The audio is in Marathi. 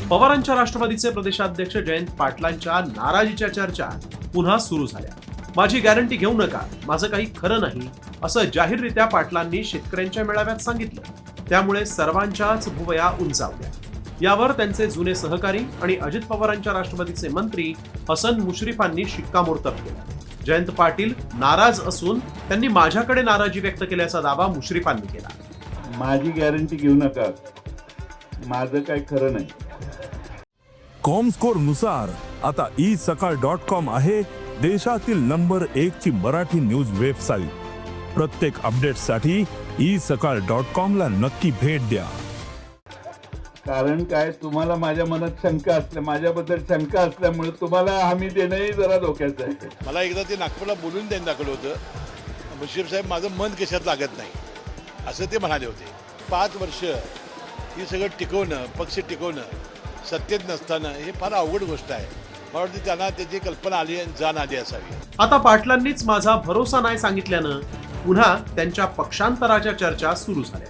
पवारांच्या राष्ट्रवादीचे प्रदेशाध्यक्ष जयंत पाटलांच्या नाराजीच्या चर्चा पुन्हा सुरू झाल्या. माझी गॅरंटी घेऊ नका, माझं काही खरं नाही, असं जाहीररित्या पाटलांनी शेतकऱ्यांच्या मेळाव्यात सांगितलं. त्यामुळे सर्वांच्याच भुवया उंचावल्या. यावर त्यांचे जुने सहकारी आणि अजित पवारांच्या राष्ट्रवादीचे मंत्री हसन मुश्रीफांनी शिक्कामोर्तब केलं. जयंत पाटील नाराज असून त्यांनी माझ्याकडे नाराजी व्यक्त केल्याचा दावा मुश्रीफांनी केला. माझी गॅरंटी घेऊ नका, माझं काही खरं नाही. कॉमस्कोर नुसार आता isakal.com आहे देशातील नंबर 1 ची मराठी न्यूज वेबसाईट. प्रत्येक अपडेटसाठी isakal.com ला नक्की भेट द्या. कारण काय, तुम्हाला माझ्या मनात शंका असल्या, माझ्याबद्दल शंका असल्यामुळे तुम्हाला हमी देणंही जरा धोक्याचं आहे. मला एकदा ते नागपूरला बोलून त्यांनी दाखवलं होतं, मुश्रीफ साहेब माझं मन कशात लागत नाही असं ते म्हणाले होते. 5 वर्ष ही सगळं टिकवणं, पक्ष टिकवणं, सत्तेत नसताना हे फार अवघड गोष्ट आहे. मला वाटतं त्यांना त्याची कल्पना आली आणि जाण आली असावी. आता पाटलांनीच माझा भरोसा नाही सांगितल्यानं पुन्हा त्यांच्या पक्षांतराच्या चर्चा सुरू झाल्या.